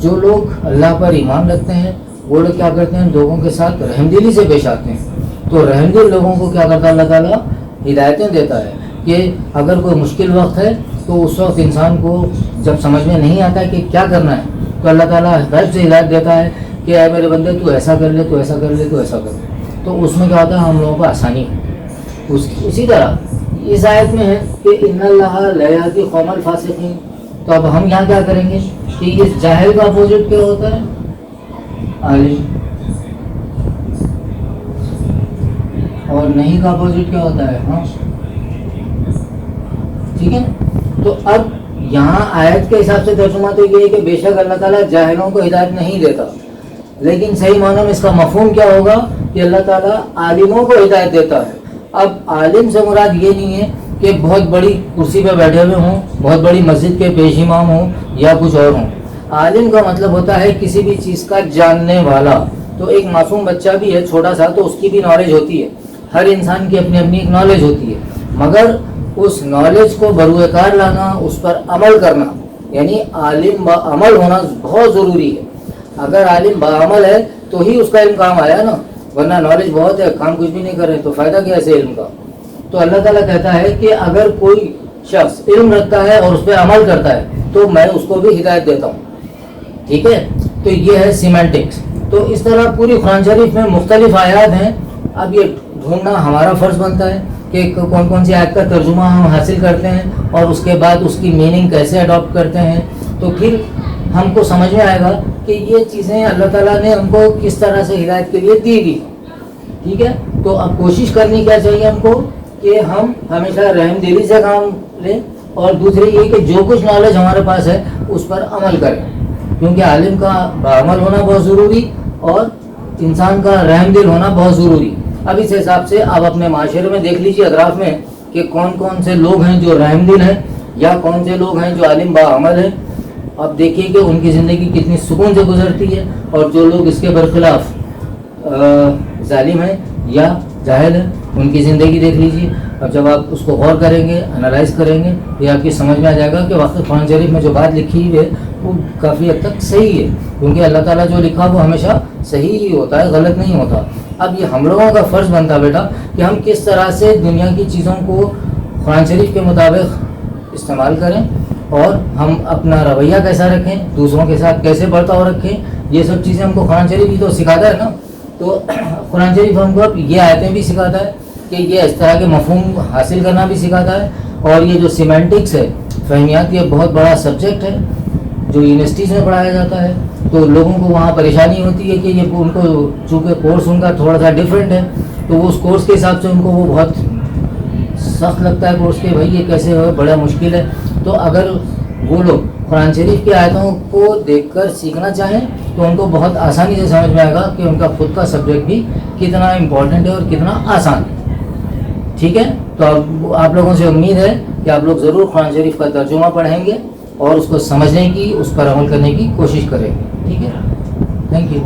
جو لوگ اللہ پر ایمان رکھتے ہیں وہ لوگ کیا کرتے ہیں, لوگوں کے ساتھ رحم دلی سے پیش آتے ہیں. تو رحم دل لوگوں کو کیا کرتا ہے اللہ تعالیٰ, ہدایتیں دیتا ہے کہ اگر کوئی مشکل وقت ہے تو اس وقت انسان کو جب سمجھ میں نہیں آتا ہے کہ کیا کرنا ہے تو اللہ تعالیٰ غیب سے ہدایت دیتا ہے کہ اے میرے بندے تو ایسا کر لے, تو ایسا کر لے, تو ایسا کر لے. تو اس میں کیا ہوتا ہے, ہم لوگوں کو آسانی ہے. اسی طرح اس آیت میں ہے کہ ان اللہ لا یہدی قوم الفاسقین. تو اب ہم یہاں کیا کریں گے کہ اس جاہل کا اپوزٹ کیا ہوتا ہے, عالم, اور نہیں کا اپوزٹ کیا ہوتا ہے, ہاں ٹھیک ہے. تو اب یہاں آیت کے حساب سے ترجمہ تو یہ ہے کہ بے شک اللہ تعالیٰ جاہلوں کو ہدایت نہیں دیتا, لیکن صحیح معنوں میں اس کا مفہوم کیا ہوگا کہ اللہ تعالیٰ عالموں کو ہدایت دیتا ہے. اب عالم سے مراد یہ نہیں ہے کہ بہت بڑی کرسی پہ بیٹھے ہوئے ہوں, بہت بڑی مسجد کے پیش امام ہوں یا کچھ اور ہوں. عالم کا مطلب ہوتا ہے کسی بھی چیز کا جاننے والا. تو ایک معصوم بچہ بھی ہے چھوٹا سا, تو اس کی بھی نالج ہوتی ہے, ہر انسان کی اپنی اپنی ایک نالج ہوتی ہے, مگر اس نالج کو بروئے کار لانا, اس پر عمل کرنا, یعنی عالم با عمل ہونا بہت ضروری ہے. اگر عالم با عمل ہے تو ہی اس کا علم کام آیا نا, ورنہ نالج بہت ہے کام کچھ بھی نہیں کر رہے تو فائدہ کیا ہے علم کا. تو اللہ تعالیٰ کہتا ہے کہ اگر کوئی شخص علم رکھتا ہے اور اس پہ عمل کرتا ہے تو میں اس کو بھی ہدایت دیتا ہوں. ٹھیک ہے, تو یہ ہے سیمینٹکس. تو اس طرح پوری قرآن شریف میں مختلف آیات ہیں. اب یہ ڈھونڈنا ہمارا فرض بنتا ہے کہ کون کون سی آیت کا ترجمہ ہم حاصل کرتے ہیں اور اس کے بعد اس کی میننگ کیسے اڈاپٹ کرتے ہیں, تو پھر ہم کو سمجھ میں آئے گا کہ یہ چیزیں اللہ تعالیٰ نے ہم کو کس طرح سے ہدایت کے لیے دی گئی. ٹھیک ہے, تو اب کوشش کرنی کیا چاہیے ہم کو کہ ہم ہمیشہ رحم دلی سے کام لیں, اور دوسری یہ کہ جو کچھ نالج ہمارے پاس ہے اس پر عمل کریں, کیونکہ عالم کا عمل ہونا بہت ضروری اور انسان کا رحم دل ہونا بہت ضروری. اب اس حساب سے آپ اپنے معاشرے میں دیکھ لیجیے اطراف میں کہ کون کون سے لوگ ہیں جو رحم دل ہیں یا کون سے لوگ ہیں جو عالم با عمل ہیں. اب دیکھیے کہ ان کی زندگی کتنی سکون سے گزرتی ہے, اور جو لوگ اس کے برخلاف ظالم ہیں یا جاہل ہیں ان کی زندگی دیکھ لیجیے. اور جب آپ اس کو غور کریں گے, انالائز کریں گے, تو آپ کی سمجھ میں آ جائے گا کہ واقعی قرآن شریف میں جو بات لکھی ہوئی ہے وہ کافی حد تک صحیح ہے, کیونکہ اللہ تعالیٰ جو لکھا وہ ہمیشہ صحیح ہی ہوتا ہے, غلط نہیں ہوتا. اب یہ ہم لوگوں کا فرض بنتا بیٹا کہ ہم کس طرح سے دنیا کی چیزوں کو قرآن شریف کے مطابق استعمال کریں, اور ہم اپنا رویہ کیسا رکھیں, دوسروں کے ساتھ کیسے برتاؤ رکھیں. یہ سب چیزیں ہم کو قرآن شریف ہی تو سکھاتا ہے نا. تو قرآن شریف ہم کو اب یہ آیتیں بھی سکھاتا ہے کہ یہ اس طرح کے مفہوم حاصل کرنا بھی سکھاتا ہے. اور یہ جو سیمینٹکس ہے, فہمیات, یہ بہت بڑا سبجیکٹ ہے جو یونیورسٹیز میں پڑھایا جاتا ہے. تو لوگوں کو وہاں پریشانی ہوتی ہے کہ یہ ان کو چونکہ کورس ان کا تھوڑا سا ڈفرینٹ ہے, تو وہ اس کورس کے حساب سے ان کو وہ بہت سخت لگتا ہے کورس کہ بھائی یہ کیسے ہو, بڑا مشکل ہے. تو اگر وہ لوگ قرآن شریف کی آیتوں کو دیکھ کر سیکھنا چاہیں تو ان کو بہت آسانی سے سمجھ میں آئے گا کہ ان کا خود کا سبجیکٹ بھی کتنا امپورٹنٹ ہے اور کتنا آسان ہے. ٹھیک ہے, تو آپ لوگوں سے امید ہے کہ آپ لوگ ضرور قرآن شریف کا ترجمہ پڑھیں گے اور اس کو سمجھنے کی, اس پر عمل کرنے کی کوشش کریں گے. ٹھیک ہے, تھینک یو.